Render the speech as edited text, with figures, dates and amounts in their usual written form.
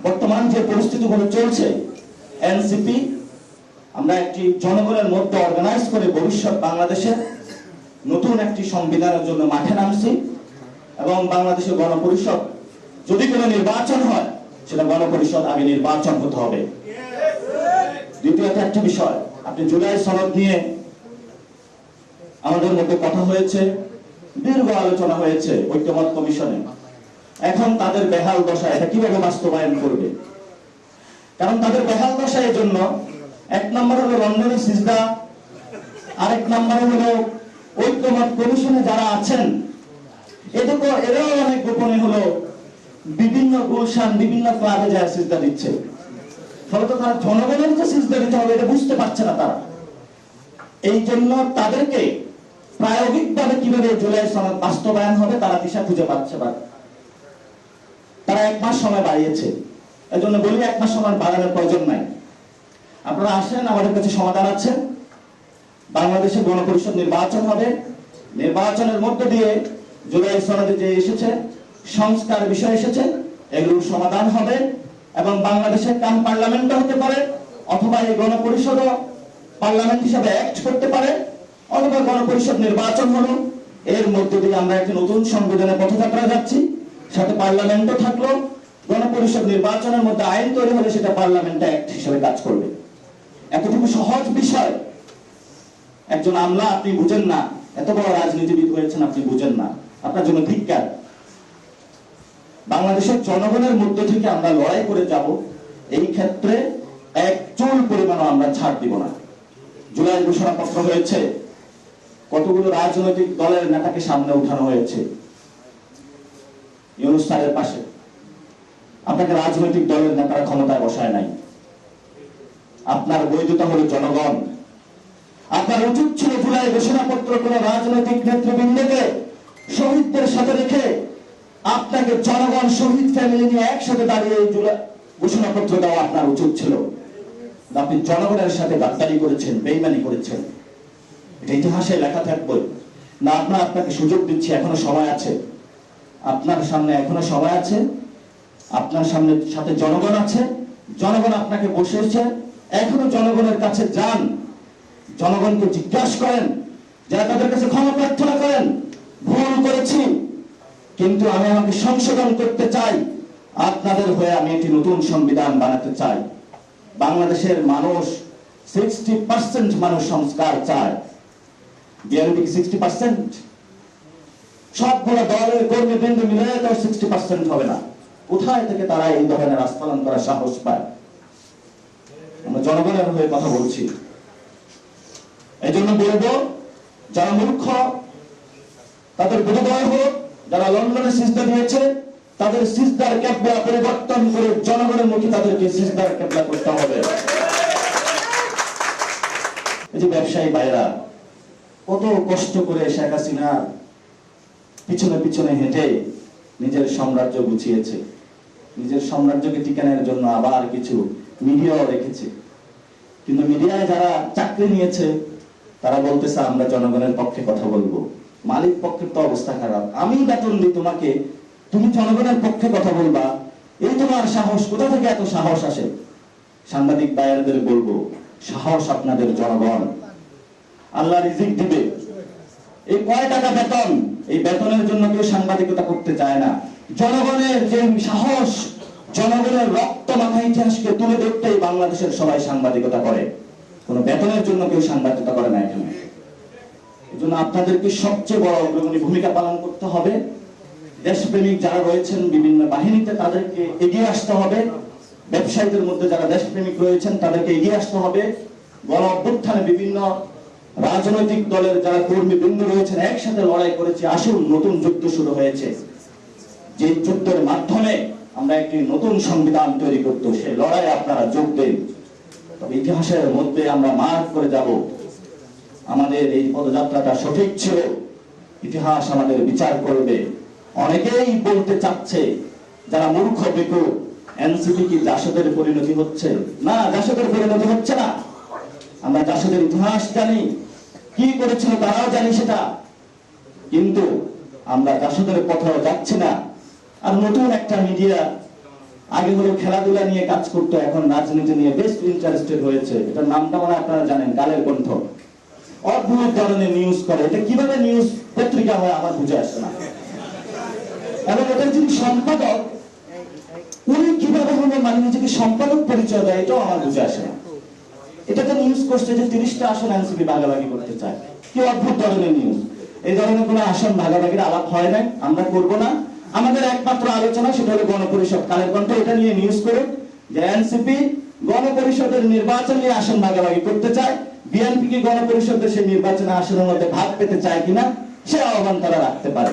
বর্তমান যে পরিস্থিতিগুলো চলছে, এনসিপি আমরা একটি জনগণের মধ্যে অর্গানাইজ করে ভবিষ্যৎ বাংলাদেশের নতুন একটি সংবিধানের জন্য মাঠে নামছি এবং বাংলাদেশের গণপরিষদ যদি কোনো নির্বাচন হয় সেটা গণপরিষদ আগে নির্বাচন হতে হবে। দ্বিতীয়ত একটি বিষয়, আপনি জুলাই সনদ নিয়ে আমাদের মধ্যে কথা হয়েছে, দীর্ঘ আলোচনা হয়েছে ঐক্যমত কমিশনে। এখন তাদের বেহাল দশা, এটা কিভাবে বাস্তবায়ন করবে? কারণ তাদের বেহাল দশা এর জন্য এক নম্বর হলো লন্ডনের সিজদা, আরেক নম্বর হলো ঐক্যমত কমিশনে যারা আছেন এরাও অনেক গোপনে হলো বিভিন্ন গুলশান বিভিন্ন ক্লাবে যায় সিজদা দিচ্ছে। ফলত তারা জনগণের যে সিজদা দিতে হবে এটা বুঝতে পারছে না তারা। এই জন্য তাদেরকে প্রায়োগিকভাবে কিভাবে জুলাই সনদ বাস্তবায়ন হবে তারা দিশা খুঁজে পাচ্ছে না। তারা 1 মাস সময় বাড়িয়েছে, এজন্য বলি 1 মাস সময় বাড়ানোর প্রয়োজন নাই। আপনারা আসেন, আমাদের কাছে সমাধান আছে। বাংলাদেশে গণপরিষদ নির্বাচন হবে, নির্বাচনের মধ্য দিয়ে জুলাই সনদে যে এসেছে সংস্কার বিষয় এসেছে এগুলোর সমাধান হবে এবং বাংলাদেশের কাম পার্লামেন্টও হতে পারে, অথবা এই গণপরিষদও পার্লামেন্ট হিসেবে অ্যাক্ট করতে পারে, অথবা গণপরিষদ নির্বাচন হলো। এর মধ্য দিয়ে আমরা একটি নতুন সংবিধানের পথযাত্রা যাচ্ছি, সাথে পার্লামেন্টও থাকলো। গণপরিষদ নির্বাচনের মধ্যে আইন তৈরি হলে সেটা পার্লামেন্ট অ্যাক্ট হিসেবে কাজ করবে। এতটুকু সহজ বিষয় একজন আমলা আপনি বুঝেন না, এত বড় রাজনীতিবিদ হয়েছেন আপনি বুঝেন না, আপনার জন্য ধিক্কার। বাংলাদেশের জনগণের মধ্য থেকে আমরা লড়াই করে যাব, এই ক্ষেত্রে এক চুল পরিমাণও আমরা ছাড় দিব না। জুলাই ঘোষণাপত্র হয়েছে, কতগুলো রাজনৈতিক দলের নেতাকে সামনে উঠানো হয়েছে ইউনূস স্যারের পাশে। আপনাকে রাজনৈতিক দলের নেতারা ক্ষমতায় বসায় নাই, আপনার বৈধতা হলো জনগণ। আপনার উচিত ছিল জুলাই ঘোষণাপত্র কোন রাজনৈতিক নেতৃবৃন্দকে শহীদদের সাথে রেখে আপনাকে জনগণ শহীদ ফ্যামিলি নিয়ে একসাথে দাঁড়িয়ে জুলাই ঘোষণাপত্র দেওয়া আপনার উচিত ছিল। আপনি জনগণের সাথে গাদ্দারি করেছেন, বেইমানি করেছেন, এটা ইতিহাসে লেখা থাকবে না। আপনাকে সুযোগ দিচ্ছি, এখনো সময় আছে, আপনার সামনে এখনো সময় আছে, আপনার সামনে সাথে জনগণ আছে, জনগণ আপনাকে বসেছে। এখনো জনগণের কাছে যান, জনগণকে জিজ্ঞাসা করেন, যারা তাদের কাছে ক্ষমা প্রার্থনা করেন, ভুল করেছি কিন্তু আমি আমাকে সংশোধন করতে চাই, আপনাদের হয়ে আমি একটি নতুন সংবিধান বানাতে চাই। বাংলাদেশের মানুষ 60% মানুষ সংস্কার চায়। বিএনপি 60%? সবগুলো দলের কর্মীবৃন্দ মিলে তো 60% হবে না। কোথায় থেকে তারা এই ধরনের আস্ফালন করার সাহস পায়? আমরা জনগণের হয়ে কথা বলছি। এই জন্য বলবো, যারা মূর্খ তাদের বোধোদয় হোক, যারা লন্ডনে সিজদা দিয়েছে তাদের সিজদার কিবলা পরিবর্তন করে জনগণের মুখে তাদেরকে সিজদার কিবলা করতে হবে। এই যে ব্যবসায়ী ভাইরা কত কষ্ট করে শেখ হাসিনা পিছনে পিছনে হেঁটে নিজের সাম্রাজ্য গুছিয়েছে, নিজের সাম্রাজ্যকে টিকানোর জন্য আবার কিছু মিডিয়াও রেখেছে। কিন্তু মিডিয়ায় যারা চাকরি নিয়েছে তারা বলতেছে আমরা জনগণের পক্ষে কথা বলবো। মালিক পক্ষের তো অবস্থা খারাপ, আমি বেতন দিই তোমাকে, তুমি জনগণের পক্ষে কথা বলবা, এই তোমার সাহস, কোথা থেকে এত সাহস আসে? সাংবাদিক ভাইয়াদের বলবো, সাহস আপনাদের জনগণ। আল্লাহ রিজিক দিবে। এই কয় টাকা বেতন, এই বেতনের জন্য কেউ সাংবাদিকতা করতে চায় না। জনগণের যে সাহস, জনগণের রক্ত মাখা ইতিহাসকে তুলে ধরতেই বাংলাদেশের সবাই সাংবাদিকতা করে, কোন বেতনের জন্য কেউ সাংবাদিকতা করে না এখানে। এই জন্য আপনাদেরকে সবচেয়ে বড় অগ্রণী ভূমিকা পালন করতে হবে। দেশপ্রেমিক যারা রয়েছেন বিভিন্ন বাহিনীতে তাদেরকে এগিয়ে আসতে হবে। ব্যবসায়ীদের মধ্যে যারা দেশপ্রেমিক রয়েছেন তাদেরকে এগিয়ে আসতে হবে। গণ অভ্যুত্থানে বিভিন্ন রাজনৈতিক দলের যারা কর্মীবৃন্দ রয়েছেন একসাথে লড়াই করেছে। আসুন, নতুন যুদ্ধ শুরু হয়েছে, যে যুদ্ধের মাধ্যমে আমরা একটি নতুন সংবিধান তৈরি করতে, সেই লড়াই আপনারা যোগ দেন। তবে ইতিহাসের মধ্যে আমরা মার্ক করে যাব আমাদের এই পদযাত্রাটা সঠিক ছিল, ইতিহাস আমাদের বিচার করবে। অনেকেই বলতে চাচ্ছে, যারা মূর্খ বেকু, এনসিপি কি জাসদের পরিণতি হচ্ছে? না, জাসদের পরিণতি হচ্ছে না। আমরা জাসদের ইতিহাস জানি, কি করেছিল তারাও জানি সেটা, কিন্তু আমরা জাসদের পথেও যাচ্ছি না। আর নতুন একটা মিডিয়া আগে হলো খেলাধুলা নিয়ে কাজ করতো, এখন রাজনীতি নিয়ে বেশ ইন্টারেস্টেড হয়েছে। এটার নামটা মানে আপনারা জানেন, কালের কণ্ঠ। অদ্ভুত ধরনের নিউজ করে, এটা কিভাবে নিউজ পত্রিকা হয় আমার বুঝে আসে না। এবং এটার যিনি সম্পাদক, উনি কিভাবে হলো মানে নিজেকে সম্পাদক পরিচয় দেয়, এটাও আমার বুঝে আসে না। এটাতে নিউজ করছে যে 30টা আসন এনসিপি ভাগাভাগি করতে চায়। কি অদ্ভুত ধরনের নিউজ! এই ধরনের কোনো আসন ভাগাভাগির আলাপ হয় নাই, আমরা করব না। আমাদের একমাত্র আলোচনা সেটা হলো গণপরিষদ। কালের কণ্ঠ এটা নিয়ে নিউজ করে যে এনসিপি গণপরিষদের নির্বাচন নিয়ে আসন ভাগাভাগি করতে চায়, বিএনপি কি গণপরিষদের সেই নির্বাচনে আসনের মধ্যে ভাগ পেতে চায় কিনা সে আহ্বান তারা রাখতে পারে।